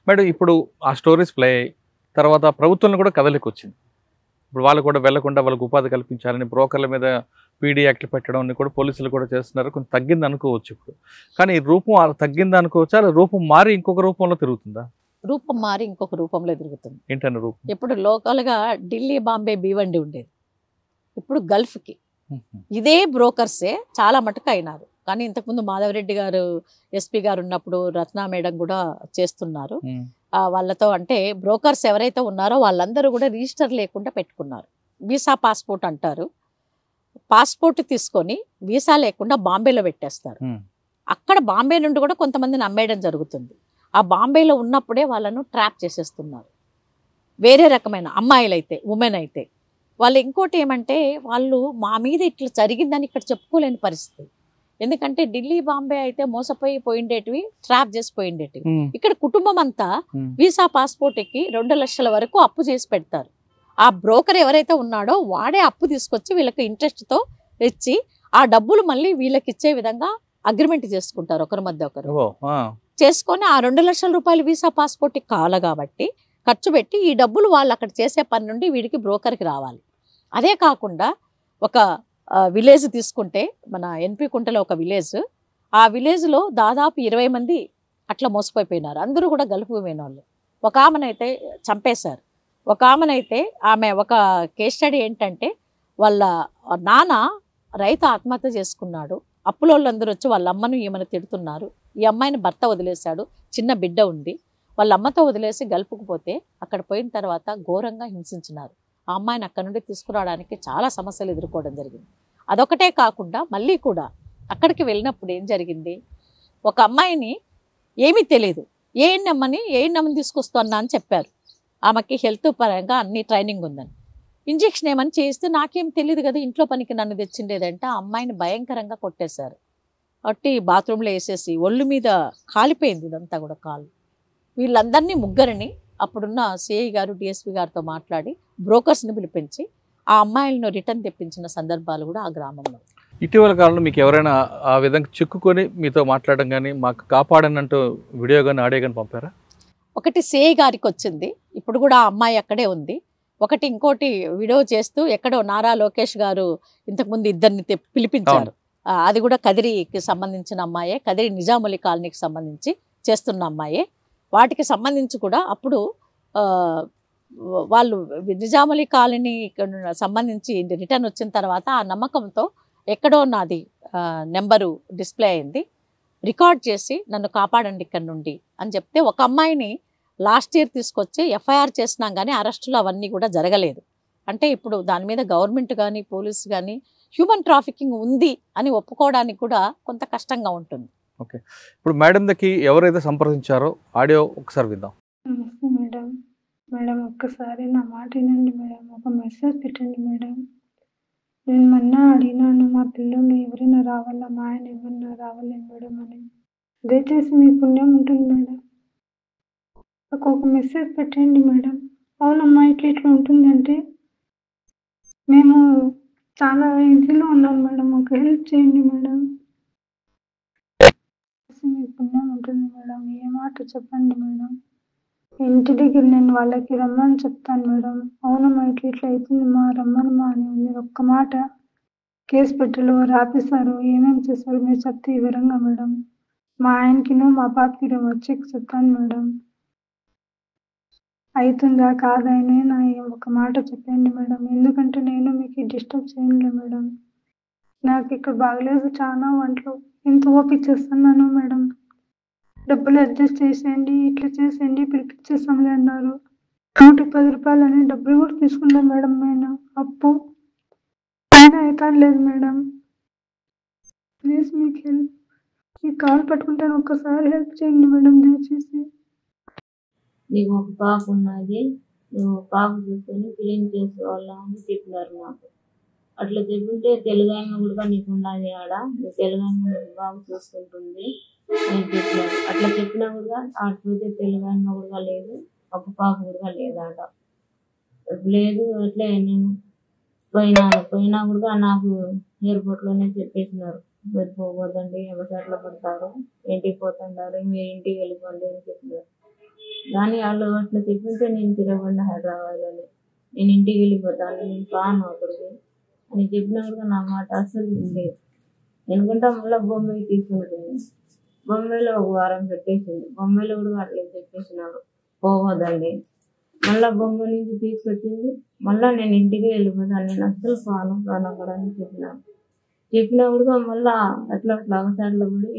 మేడం, ఇప్పుడు ఆ స్టోరీస్ ప్లే తర్వాత ప్రభుత్వం కూడా కదలికి వచ్చింది. ఇప్పుడు వాళ్ళు కూడా వెళ్లకుండా వాళ్ళకి ఉపాధి కల్పించాలని బ్రోకర్ల మీద పీడీ యాక్ట్లు పెట్టడం అన్ని కూడా పోలీసులు కూడా చేస్తున్నారు. కొంచెం తగ్గింది అనుకోవచ్చు ఇప్పుడు. కానీ ఈ రూపం తగ్గింది అనుకోవచ్చా, అలా రూపం మారి ఇంకొక రూపంలో తిరుగుతుందా? రూపం మారి ఇంకొక రూపంలో తిరుగుతుంది. ఏంటన్న రూపం? ఇప్పుడు లోకల్గా ఢిల్లీ, బాంబే బీవండి ఉండేది, ఇప్పుడు గల్ఫ్కి ఇదే బ్రోకర్సే చాలా మటుకు అయినారు. కానీ ఇంతకుముందు మాధవరెడ్డి గారు ఎస్పీ గారు ఉన్నప్పుడు రత్నా మేడం కూడా చేస్తున్నారు. వాళ్ళతో అంటే బ్రోకర్స్ ఎవరైతే ఉన్నారో వాళ్ళందరూ కూడా రిజిస్టర్ లేకుండా పెట్టుకున్నారు. వీసా పాస్పోర్ట్ అంటారు, పాస్పోర్ట్ తీసుకొని వీసా లేకుండా బాంబేలో పెట్టేస్తారు. అక్కడ బాంబే నుండి కూడా కొంతమందిని అమ్మేయడం జరుగుతుంది. ఆ బాంబేలో ఉన్నప్పుడే వాళ్ళను ట్రాప్ చేసేస్తున్నారు. వేరే రకమైన అమ్మాయిలు అయితే, ఉమెన్ అయితే వాళ్ళు ఇంకోటి ఏమంటే వాళ్ళు మా మీద ఇట్లా జరిగిందని ఇక్కడ చెప్పుకోలేని పరిస్థితి. ఎందుకంటే ఢిల్లీ, బాంబే అయితే మోసపోయి పోయిండేటివి, ట్రాప్ చేసి పోయిండేటివి. ఇక్కడ కుటుంబం అంతా వీసా పాస్పోర్ట్కి 2 లక్షల వరకు అప్పు చేసి పెడతారు. ఆ బ్రోకర్ ఎవరైతే ఉన్నాడో వాడే అప్పు తీసుకొచ్చి వీళ్ళకి ఇంట్రెస్ట్తో ఇచ్చి ఆ డబ్బులు మళ్ళీ వీళ్ళకి ఇచ్చే విధంగా అగ్రిమెంట్ చేసుకుంటారు ఒకరి మధ్య ఒకరు. చేసుకొని ఆ 2 లక్షల రూపాయలు వీసా పాస్పోర్ట్కి కావాలి కాబట్టి ఖర్చు పెట్టి ఈ డబ్బులు వాళ్ళు అక్కడ చేసే పని నుండి వీడికి బ్రోకర్కి రావాలి. అదే కాకుండా ఒక విలేజ్ తీసుకుంటే మన ఎన్పి కుంటలో ఒక విలేజ్, ఆ విలేజ్లో దాదాపు 20 మంది అట్లా మోసపోయిపోయినారు. అందరూ కూడా గల్ఫ్ పోయిన వాళ్ళు. ఒక ఆమెనైతే చంపేశారు. ఒక ఆమెనైతే ఒక కేస్ స్టడీ ఏంటంటే వాళ్ళ నాన్న రైతు ఆత్మహత్య చేసుకున్నాడు. అప్పులోళ్ళందరూ వచ్చి వాళ్ళ అమ్మను ఈమెను తిడుతున్నారు. ఈ అమ్మాయిని భర్త వదిలేశాడు, చిన్న బిడ్డ ఉంది. వాళ్ళ అమ్మతో వదిలేసి గల్ఫ్కు పోతే అక్కడ పోయిన తర్వాత ఘోరంగా హింసించినారు. ఆ అమ్మాయిని అక్కడ నుండి తీసుకురావడానికి చాలా సమస్యలు ఎదుర్కోవడం జరిగింది. అదొకటే కాకుండా మళ్ళీ కూడా అక్కడికి వెళ్ళినప్పుడు ఏం జరిగింది, ఒక అమ్మాయిని ఏమీ తెలియదు, ఏఎన్ఎంని తీసుకొస్తున్నా అని చెప్పారు. ఆమెకి హెల్త్ పరంగా అన్ని ట్రైనింగ్ ఉందని. ఇంజెక్షన్ ఏమని చేస్తే నాకేం తెలియదు కదా, ఇంట్లో పనికి నన్ను తెచ్చిండేదంటే ఆ అమ్మాయిని భయంకరంగా కొట్టేశారు. కాబట్టి బాత్రూంలో వేసేసి ఒళ్ళు మీద కాలిపోయింది ఇదంతా కూడా కాలు. వీళ్ళందరినీ ముగ్గురిని అప్పుడున్న సిఐ గారు డిఎస్పీ గారితో మాట్లాడి బ్రోకర్స్ని పిలిపించి ఆ అమ్మాయిలను రిటర్న్ తెప్పించిన సందర్భాలు కూడా ఆ గ్రామంలో. ఇటీవల కాలంలో మీకు ఎవరైనా ఆ విధంగా చిక్కుకొని మీతో మాట్లాడడం కానీ మాకు కాపాడనంటూ వీడియో కానీ ఆడియో కానీ పంపారా? ఒకటి సిఐ గారికి వచ్చింది, ఇప్పుడు కూడా ఆ అమ్మాయి అక్కడే ఉంది. ఇంకోటి వీడియో చేస్తూ ఎక్కడో నారా లోకేష్ గారు ఇంతకుముందు ఇద్దరిని పిలిపించారు. అది కూడా కదిరికి సంబంధించిన అమ్మాయే, కదిరి నిజాములి కాలనీకి సంబంధించి చేస్తున్న అమ్మాయే. వాటికి సంబంధించి కూడా అప్పుడు వాళ్ళు నిజాములి కాలనీ సంబంధించి రిటర్న్ వచ్చిన తర్వాత ఆ నమ్మకంతో ఎక్కడో నాది నెంబరు డిస్ప్లే అయింది, రికార్డ్ చేసి నన్ను కాపాడండి ఇక్కడ నుండి అని చెప్తే ఒక అమ్మాయిని లాస్ట్ ఇయర్ తీసుకొచ్చి ఎఫ్ఐఆర్ చేసినాం కానీ అరెస్టులు అవన్నీ కూడా జరగలేదు. అంటే ఇప్పుడు దాని మీద గవర్నమెంట్ కానీ పోలీసు కానీ హ్యూమన్ ట్రాఫికింగ్ ఉంది అని ఒప్పుకోవడానికి కూడా కొంత కష్టంగా ఉంటుంది. ఓకే, ఇప్పుడు మేడం దగ్గరికి ఎవరైతే సంప్రదించారో ఆడియో ఒకసారి విద్దాం. నమస్తే మేడం. మేడం ఒక్కసారి నా మాట వినండి మేడం, ఒక మెసేజ్ పెట్టండి మేడం. నేను మొన్న అడిగినాను మా పిల్లలు ఎవరైనా రావాలా, మా ఆయన ఏమన్నా రావాలేదు మేడం అని. దయచేసి మీ పుణ్యం ఉంటుంది మేడం, ఒక మెసేజ్ పెట్టండి మేడం. అవునమ్మా ఇట్లా ఉంటుందంటే మేము చాలా ఇదిలో ఉన్నాం మేడం, ఒక హెల్ప్ చేయండి మేడం. మీ పుణ్యం ఉంటుంది మేడం, ఏ మాట చెప్పండి మేడం. ఇంటి దగ్గర నేను వాళ్ళకి రమ్మని చెప్తాను మేడం. అవునమ్మా ఇట్లా అవుతుందమ్మా రమ్మనమ్మా అని మీరు ఒక్క మాట కేసు పెట్టలు రాపిస్తారు, ఏమేమి చేస్తారు మీరు చెప్తే వివరంగా మేడం. మా ఆయనకిను మా పాపకి వచ్చి చెప్తాను మేడం. అవుతుందా కాదా అని నా ఒక మాట చెప్పండి మేడం, ఎందుకంటే నేను మీకు డిస్టర్బ్ చేయనులే మేడం. నాకు ఇక్కడ బాగలేదు, చాలా వంటలు ఎంత ఓపిక చేస్తున్నాను మేడం. డబ్బులు అడ్జస్ట్ చేసేయండి, ఇట్లా చేసేయండి, పిలిపించేస్తాంలే అన్నారు. 110 రూపాయలు అని డబ్బులు కూడా తీసుకున్నాం మేడం. నేను అప్పు పైన అవుతాను లేదు మేడం. ప్లీజ్ మీకు హెల్ప్, మీ కాల్ పట్టుకుంటాను, ఒక్కసారి హెల్ప్ చేయండి మేడం దయచేసి. నీకు ఒక పాప ఉన్నది, నువ్వు పాప చూసుకొని క్లీన్ చేసుకోవాలా అని చెప్పినారు నాకు. అట్లా చెప్పింటే తెలుగాయన కూడా నీకు ఉన్నది ఆడ, నీ తెలుగాయన నీకు బాగా చూసుకుంటుంది అని చెప్పినారు. అట్లా చెప్పినా కూడా ఆడిపోతే తెలుగాయన కూడా లేదు, ఒక పాప కూడా లేదు ఆడ లేదు. అట్లే నేను పోయినా కూడా నాకు ఎయిర్పోర్ట్లోనే చెప్పేసినారు, మీరు పోవద్దండి, ఎవరిసార్లు పడతారు, ఇంటికి పోతుంటారు, మీరు ఇంటికి వెళ్ళిపోండి అని చెప్పినారు. కానీ వాళ్ళు అట్లా చెప్పింటే నేను తిరగకుండా హైదరాబాద్లోనే నేను ఇంటికి వెళ్ళిపోతాను, నేను కాను అక్కడికి అని చెప్పినా కూడా నా మాట అసలు లేదు. ఎందుకంటే మళ్ళీ బొంబాయి తీసుకుని పోయింది. బొంబాయిలో ఒక వారం పెట్టేసింది. బొంబాయిలో కూడా అట్లా చెప్పేసినాడు పోవద్దండి. మళ్ళీ బొంబాయి నుంచి తీసుకొచ్చింది. మళ్ళీ నేను ఇంటికి వెళ్ళిపోతాను, నేను అస్సలు కాను అక్కడ అని చెప్పినాను. చెప్పినా కూడా మళ్ళీ అట్లా ఒకసారిలో కూడా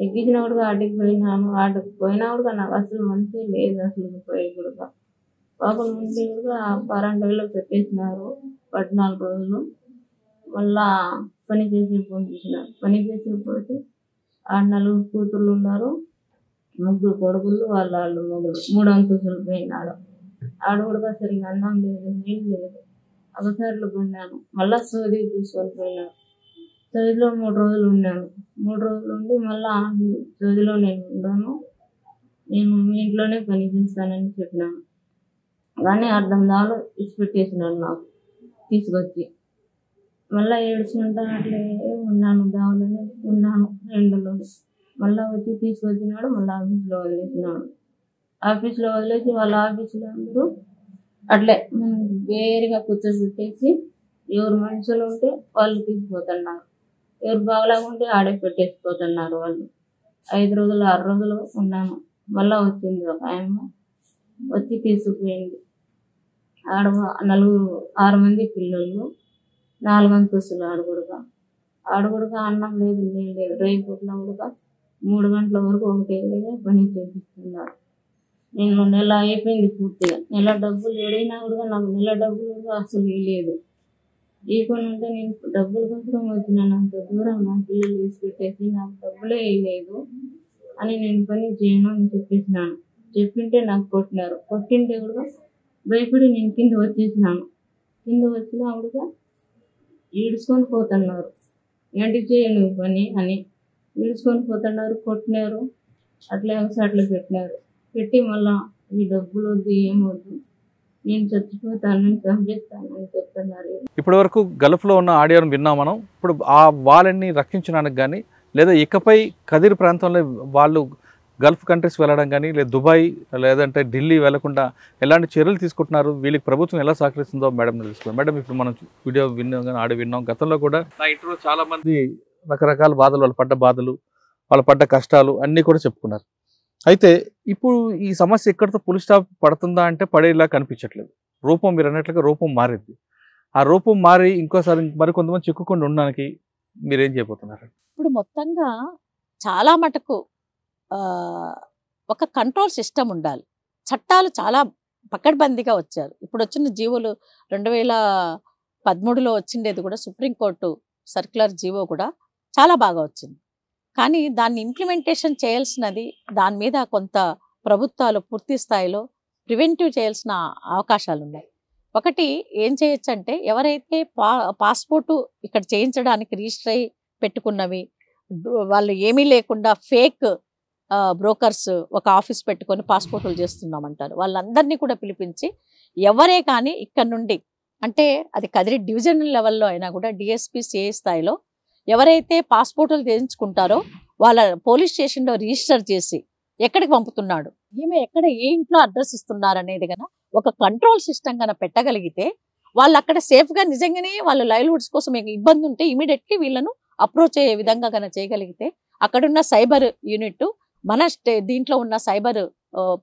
ఎక్కించినా కూడా ఆటకి పోయినాను. ఆటకు పోయినా కూడా నాకు అసలు మనసే లేదు అసలు పోయి కూడా. పాపం ముందు కూడా క్వారంటైన్లో పెట్టేసినారు 14 రోజులు. మళ్ళా పని చేసి పంపించినారు. పని చేసి పోతే 4 కూతుర్లు ఉన్నారు, 3 కొడుకులు, వాళ్ళు మొగుడు 3 అంతస్తులు పోయినాడు. ఆడ కూడా సరిగా అన్నం లేదు, నీళ్ళు లేదు. ఒకసారిలో కొన్నాను. మళ్ళీ సౌదీ తీసుకొని పోయినాను. సౌదీలో 3 రోజులు ఉన్నాను. 3 రోజులు ఉండి మళ్ళీ సౌదీలో నేను ఉన్నాను, నేను మీ ఇంట్లోనే పని చేస్తానని చెప్పినాను. కానీ అర్థం దాలో ఇచ్చిపెట్టేసినాడు నాకు తీసుకొచ్చి. మళ్ళీ ఏడ్చుకుంటా అట్లే ఉన్నాను, దావలోనే ఉన్నాను 2లోనే. మళ్ళీ వచ్చి తీసుకొచ్చినాడు, మళ్ళీ ఆఫీస్లో వదిలేసినాడు. ఆఫీస్లో వదిలేసి వాళ్ళ ఆఫీసులో అందరూ అట్లే వేరుగా కూర్చోబెట్టేసి ఎవరు మనుషులు ఉంటే వాళ్ళు తీసుకుపోతున్నారు, ఎవరు బాగలేకుంటే ఆడే పెట్టేసిపోతున్నారు. వాళ్ళు 5 రోజులు 6 రోజులు ఉన్నాను. మళ్ళీ వచ్చింది ఒక ఆయన వచ్చి తీసుకుపోయింది. ఆడ 6 మంది పిల్లలు, 4 అంతస్తులు ఆడగుడుగా అన్నం లేదు, నీళ్ళు లేదు. రేపట్లో కూడా 3 గంటల వరకు ఒకటే పని చేపిస్తున్నారు. నేను నెల అయిపోయింది పూర్తిగా. నెల డబ్బులు ఏడైనా కూడా నాకు నెల డబ్బులు కూడా అసలు ఇవ్వలేదు. ఇవ్వకుంటే నేను డబ్బుల కోసం వచ్చినాను, అంత దూరం నా పిల్లలు వేసి పెట్టేసి నాకు డబ్బులే వేయలేదు అని నేను పని చేయను అని చెప్పేసినాను. చెప్పింటే నాకు కొట్టినారు. కొట్టింటే కూడా భయపడి నేను కింద వచ్చేసినాను. కింద వచ్చినా కూడా ఈడ్చుకొని పోతున్నారు, ఏంటి చేయను పని అని ఈడ్చుకొని పోతున్నారు, కొట్టినారు. అట్లా అట్లా పెట్టినారు. పెట్టి మళ్ళా ఈ డబ్బులు వద్దు, ఏమొద్దు, నేను చచ్చిపోతాను, చంపేస్తానని చెప్తున్నారు. ఇప్పటి వరకు గల్ఫ్లో ఉన్న ఆడియోను విన్నాం మనం. ఇప్పుడు ఆ వాళ్ళని రక్షించడానికి కానీ లేదా ఇకపై కదిరి ప్రాంతంలో వాళ్ళు గల్ఫ్ కంట్రీస్ వెళ్ళడం కానీ లేదా దుబాయ్ లేదంటే ఢిల్లీ వెళ్లకుండా ఎలాంటి చర్యలు తీసుకుంటున్నారు, వీళ్ళకి ప్రభుత్వం ఎలా సహకరిస్తుందో మేడం తెలుసుకుందాం. మేడం, ఇప్పుడు మనం వీడియో విన్నాం కానీ ఆడియో విన్నాం. గతంలో కూడా నా ఇంట్లో చాలా మంది రకరకాల బాధలు, వాళ్ళు పడ్డ బాధలు, వాళ్ళు పడ్డ కష్టాలు అన్నీ కూడా చెప్పుకున్నారు. అయితే ఇప్పుడు ఈ సమస్య ఎక్కడితో పులి స్టాప్ పడుతుందా అంటే పడేలా కనిపించట్లేదు. రూపం మీరు అన్నట్లుగా రూపం మారింది. ఆ రూపం మారి ఇంకోసారి మరికొంతమంది చిక్కుకుండా ఉండడానికి మీరేం చేయబోతున్నారు? ఇప్పుడు మొత్తంగా చాలా మటుకు ఒక కంట్రోల్ సిస్టమ్ ఉండాలి. చట్టాలు చాలా పకడ్బందీగా వచ్చారు. ఇప్పుడు వచ్చిన జీవోలు 2013లో వచ్చిండేది కూడా సుప్రీంకోర్టు సర్క్యులర్ జీవో కూడా చాలా బాగా వచ్చింది. కానీ దాన్ని ఇంప్లిమెంటేషన్ చేయాల్సినది, దాని మీద కొంత ప్రభుత్వాలు పూర్తి స్థాయిలో ప్రివెంటివ్ చేయాల్సిన అవకాశాలు ఉన్నాయి. ఒకటి ఏం చేయొచ్చు అంటే, ఎవరైతే పాస్పోర్టు ఇక్కడ చేయించడానికి రిజిస్టర్ అయ్యి పెట్టుకున్నవి, వాళ్ళు ఏమీ లేకుండా ఫేక్ బ్రోకర్స్ ఒక ఆఫీస్ పెట్టుకొని పాస్పోర్టులు చేస్తున్నామంటారు, వాళ్ళందరినీ కూడా పిలిపించి ఎవరే కానీ ఇక్కడ నుండి, అంటే అది కదిరి డివిజన్ లెవెల్లో అయినా కూడా డిఎస్పీ సిఐ స్థాయిలో ఎవరైతే పాస్పోర్టులు చేయించుకుంటారో వాళ్ళ పోలీస్ స్టేషన్లో రిజిస్టర్ చేసి ఎక్కడికి పంపుతున్నాడు, ఈమె ఎక్కడ ఏ ఇంట్లో అడ్రస్ ఇస్తున్నారు అనేది కన్నా ఒక కంట్రోల్ సిస్టమ్ కన్నా పెట్టగలిగితే, వాళ్ళు అక్కడ సేఫ్గా నిజంగానే వాళ్ళు లైవ్లీహుడ్స్ కోసం ఇబ్బంది ఉంటే ఇమీడియట్లీ వీళ్ళను అప్రోచ్ అయ్యే విధంగా కన్నా చేయగలిగితే, అక్కడున్న సైబర్ యూనిట్ మన దీంట్లో ఉన్న సైబర్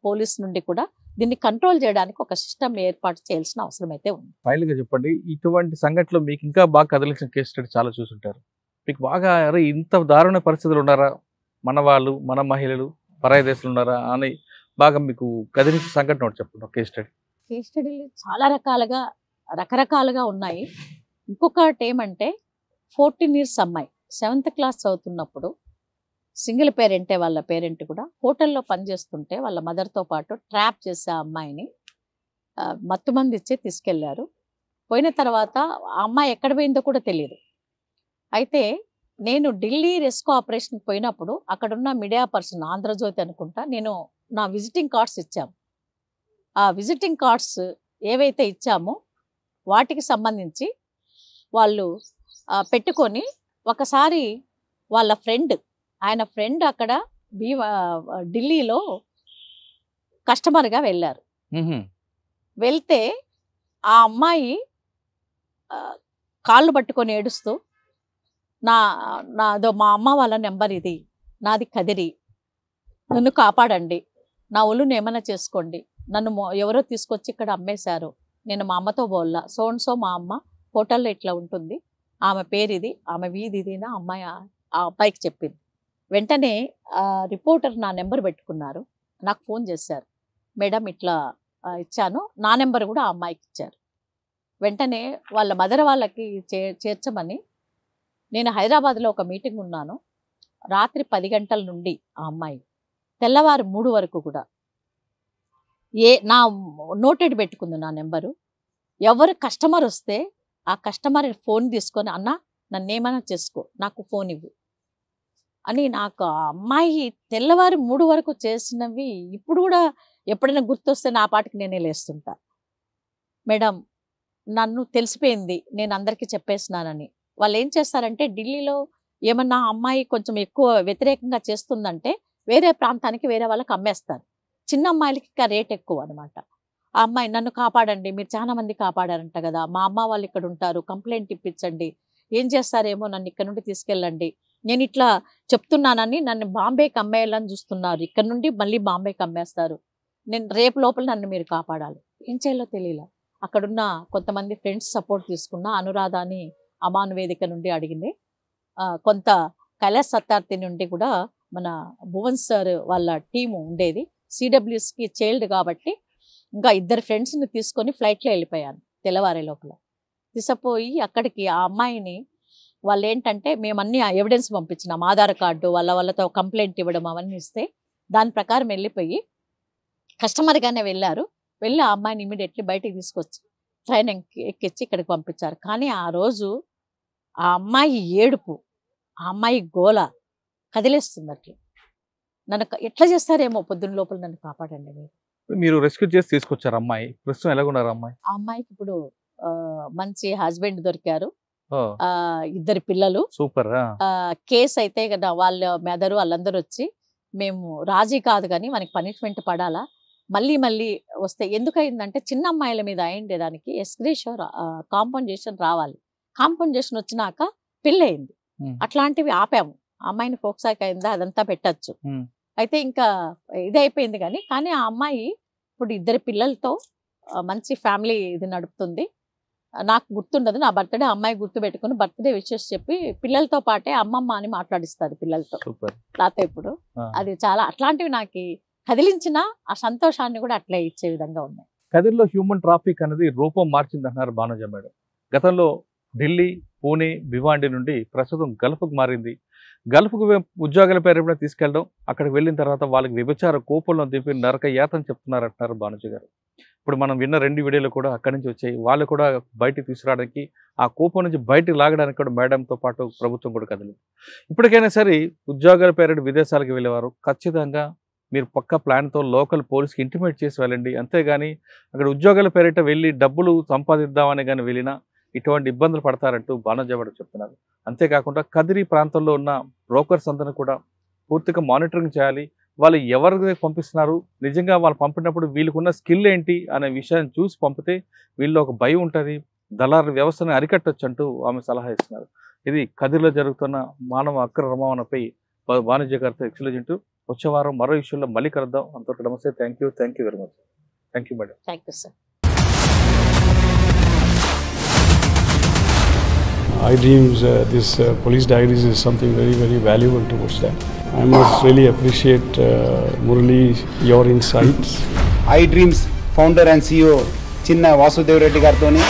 పోలీస్ నుండి కూడా దీన్ని కంట్రోల్ చేయడానికి ఒక సిస్టమ్ ఏర్పాటు చేయాల్సిన అవసరం అయితే ఉంది. ఫైనల్గా చెప్పండి, ఇటువంటి సంఘటనలు మీకు ఇంకా బాగా కదిలించిన కేసు స్టడీ చాలా చూసుంటారు. మీకు బాగా అరే ఇంత దారుణ పరిస్థితులు ఉన్నారా, మన వాళ్ళు, మన మహిళలు పరాయి దేశాలు ఉన్నారా అని బాగా మీకు కదిలించిన సంఘటన ఒకటి చెప్పండి. Case study. కేస్ స్టడీలు చాలా రకరకాలుగా ఉన్నాయి. ఇంకొకటి ఏమంటే 14 years అమ్మాయి 7th క్లాస్ చదువుతున్నప్పుడు, సింగిల్ పేరెంటే, వాళ్ళ పేరెంట్ కూడా హోటల్లో పనిచేస్తుంటే వాళ్ళ మదర్తో పాటు ట్రాప్ చేసే ఆ అమ్మాయిని మత్తుమంది ఇచ్చి తీసుకెళ్లారు. పోయిన తర్వాత ఆ అమ్మాయి ఎక్కడ పోయిందో కూడా తెలియదు. అయితే నేను ఢిల్లీ రెస్క్యూ ఆపరేషన్కి పోయినప్పుడు అక్కడున్న మీడియా పర్సన్, ఆంధ్రజ్యోతి అనుకుంటా, నేను నా విజిటింగ్ కార్డ్స్ ఇచ్చాము. ఆ విజిటింగ్ కార్డ్స్ ఏవైతే ఇచ్చామో వాటికి సంబంధించి వాళ్ళు పెట్టుకొని ఒకసారి వాళ్ళ ఆయన ఫ్రెండ్ అక్కడ ఢిల్లీలో కస్టమర్గా వెళ్ళారు. వెళ్తే ఆ అమ్మాయి కాళ్ళు పట్టుకొని ఏడుస్తూ నాదో మా అమ్మ వాళ్ళ నెంబర్ ఇది, నాది కదిరి, నన్ను కాపాడండి, నా ఒళ్ళును ఏమైనా చేసుకోండి, నన్ను ఎవరో తీసుకొచ్చి ఇక్కడ అమ్మేశారు, నేను మా అమ్మతో బోల్లా, సో మా అమ్మ హోటల్లో ఇట్లా ఉంటుంది, ఆమె పేరు ఇది, ఆమె వీధి ఇది నా అమ్మాయి ఆ అబ్బాయికి చెప్పింది. వెంటనే రిపోర్టర్ నా నెంబర్ పెట్టుకున్నారు, నాకు ఫోన్ చేశారు, మేడం ఇట్లా ఇచ్చాను, నా నెంబర్ కూడా ఆ అమ్మాయికి ఇచ్చారు. వెంటనే వాళ్ళ మదర్ వాళ్ళకి చేర్చమని నేను హైదరాబాద్లో ఒక మీటింగ్ ఉన్నాను. రాత్రి 10 గంటల నుండి ఆ అమ్మాయి తెల్లవారు 3 వరకు కూడా నా నోటెడ్ పెట్టుకుంది నా నెంబరు. ఎవరు కస్టమర్ వస్తే ఆ కస్టమర్ ఫోన్ తీసుకొని, అన్న నన్నేమైనా చేసుకో, నాకు ఫోన్ ఇవ్వు అని. నాకు ఆ అమ్మాయి తెల్లవారు 3 వరకు చేసినవి ఇప్పుడు కూడా ఎప్పుడైనా గుర్తొస్తే నా పాటికి నేనే లేస్తుంటా. మేడం నన్ను తెలిసిపోయింది, నేను అందరికీ చెప్పేసినానని. వాళ్ళు ఏం చేస్తారంటే ఢిల్లీలో ఏమన్నా అమ్మాయి కొంచెం ఎక్కువ వ్యతిరేకంగా చేస్తుందంటే వేరే ప్రాంతానికి వేరే వాళ్ళకి అమ్మేస్తారు. చిన్న అమ్మాయిలకి ఇంకా రేట్ ఎక్కువ అనమాట. ఆ అమ్మాయి నన్ను కాపాడండి, మీరు చాలా మంది కాపాడారంట కదా, మా అమ్మ వాళ్ళు ఇక్కడ ఉంటారు, కంప్లైంట్ ఇప్పించండి, ఏం చేస్తారేమో, నన్ను ఇక్కడ నుండి తీసుకెళ్ళండి, నేను ఇట్లా చెప్తున్నానని నన్ను బాంబేకి అమ్మేయాలని చూస్తున్నారు, ఇక్కడ నుండి మళ్ళీ బాంబేకి అమ్మేస్తారు, నేను రేపు లోపల నన్ను మీరు కాపాడాలి. ఏం చేయాలో తెలియలా. అక్కడున్న కొంతమంది ఫ్రెండ్స్ సపోర్ట్ తీసుకున్న అనురాధ అని అమాన్ వేదిక నుండి అడిగింది, కొంత కైలాస్ సత్తార్థి నుండి కూడా మన భువన్ సార్ వాళ్ళ టీము ఉండేది, సిడబ్ల్యూస్కి చైల్డ్ కాబట్టి ఇంకా 2 ఫ్రెండ్స్ని తీసుకొని ఫ్లైట్లో వెళ్ళిపోయాను. తెల్లవారే లోపల తీసుకుపోయి అక్కడికి ఆ అమ్మాయిని వాళ్ళు ఏంటంటే మేము అన్ని ఎవిడెన్స్ పంపించినాం, ఆధార్ కార్డు వాళ్ళతో కంప్లైంట్ ఇవ్వడం అవన్నీ ఇస్తే దాని ప్రకారం వెళ్ళిపోయి కస్టమర్గానే వెళ్ళారు. వెళ్ళి ఆ అమ్మాయిని ఇమీడియట్లీ బయటికి తీసుకొచ్చి ట్రైన్ ఎక్కించి ఇక్కడికి పంపించారు. కానీ ఆ రోజు ఆ అమ్మాయి ఏడుపు, ఆ అమ్మాయి గోల కదిలేస్తుంది. అట్లా నన్ను ఎట్లా చేస్తారేమో, పొద్దున్న లోపల నన్ను కాపాడండి మీరు రెస్క్యూ చేసి తీసుకొచ్చారు అమ్మాయి. ప్రస్తుతం ఎలాగున్నారు అమ్మాయి? ఆ అమ్మాయికి ఇప్పుడు మంచి హస్బెండ్ దొరికారు, 2 పిల్లలు. సూపర్. కేసు అయితే కదా వాళ్ళ మెదరు వాళ్ళందరూ వచ్చి మేము రాజీ కాదు కానీ మనకి పనిష్మెంట్ పడాలా, మళ్ళీ వస్తే ఎందుకయిందంటే చిన్న అమ్మాయిల మీద అయిండే దానికి ఎస్గ్రేషన్ కాంపన్సేషన్ రావాలి. కాంపన్సేషన్ వచ్చినాక పెళ్ళయింది, అట్లాంటివి ఆపాము. అమ్మాయిని ఫోక్సాక్ అయిందా అదంతా పెట్టచ్చు. అయితే ఇంకా ఇదైపోయింది కానీ ఆ అమ్మాయి ఇప్పుడు 2 పిల్లలతో మంచి ఫ్యామిలీ ఇది నడుపుతుంది. నాకు గుర్తుండదు, నా బర్త్డే అమ్మాయి గుర్తు పెట్టుకుని బర్త్డే విషెస్ చెప్పి పిల్లలతో పాటే అమ్మమ్మ అని మాట్లాడిస్తుంది పిల్లలతో. నాతో ఇప్పుడు అది చాలా అట్లాంటివి నాకు కదిలించిన ఆ సంతోషాన్ని కూడా అట్లే ఇచ్చే విధంగా ఉన్నాయి. కదిరిలో హ్యూమన్ ట్రాఫిక్ అనేది రూపం మార్చింది అంటున్నారు బానుజ మేడం. గతంలో ఢిల్లీ, పూణే, భివాండి నుండి ప్రస్తుతం గల్ఫ్కు మారింది. గల్ఫ్కు ఉద్యోగాల పేరు ఎప్పుడైనా తీసుకెళ్ళడం, అక్కడికి వెళ్ళిన తర్వాత వాళ్ళకి వ్యభిచార కోపంలో దింపి నరక యాతన చెప్తున్నారు అంటున్నారు బానుజ గారు. ఇప్పుడు మనం విన్న 2 వీడియోలు కూడా అక్కడి నుంచి వచ్చాయి. వాళ్ళు కూడా బయటికి తీసుకురావడానికి, ఆ కోపం నుంచి బయటికి లాగడానికి కూడా మేడంతో పాటు ప్రభుత్వం కూడా కదిలింది. ఇప్పటికైనా సరే ఉద్యోగాల పేరు విదేశాలకు వెళ్ళేవారు ఖచ్చితంగా మీరు పక్క ప్లాన్తో లోకల్ పోలీస్కి ఇంటిమేట్ చేసి వెళ్ళండి. అంతేగాని అక్కడ ఉద్యోగాల పేరిట వెళ్ళి డబ్బులు సంపాదిద్దామని కానీ వెళ్ళినా ఇటువంటి ఇబ్బందులు పడతారంటూ బాణజవాడ చెప్తున్నారు. అంతేకాకుండా కదిరి ప్రాంతంలో ఉన్న బ్రోకర్స్ అందరినీ కూడా పూర్తిగా మానిటరింగ్ చేయాలి. వాళ్ళు ఎవరికి పంపిస్తున్నారు, నిజంగా వాళ్ళు పంపినప్పుడు వీళ్ళకున్న స్కిల్ ఏంటి అనే విషయాన్ని చూసి పంపితే వీళ్ళు ఒక భయం ఉంటుంది, దళారు వ్యవస్థను అరికట్టొచ్చు అంటూ ఆమె సలహా ఇస్తున్నారు. ఇది కదిరిలో జరుగుతున్న మానవ అక్రమ రవాణాపై బానుజ గారితో ఎక్స్ప్లెయిన్. వచ్చే వారం మరో ఇష్యూలో మళ్ళీ కలుద్దాం. అంతవరకు నమస్తే. Thank you very much. Thank you madam. Thank you sir. iDreams, this police diaries is something very, very valuable towards that. I must really appreciate Murali, your insights. iDreams founder and CEO Chinna Vasudev Reddy gartoni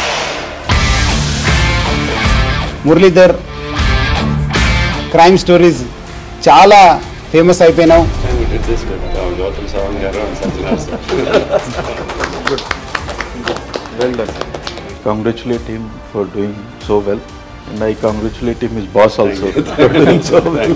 Muralidhar crime stories చాలా famous అయిపోయినావు. Well done. Congratulate him for doing so well, and I congratulate him, his boss also, for doing so well.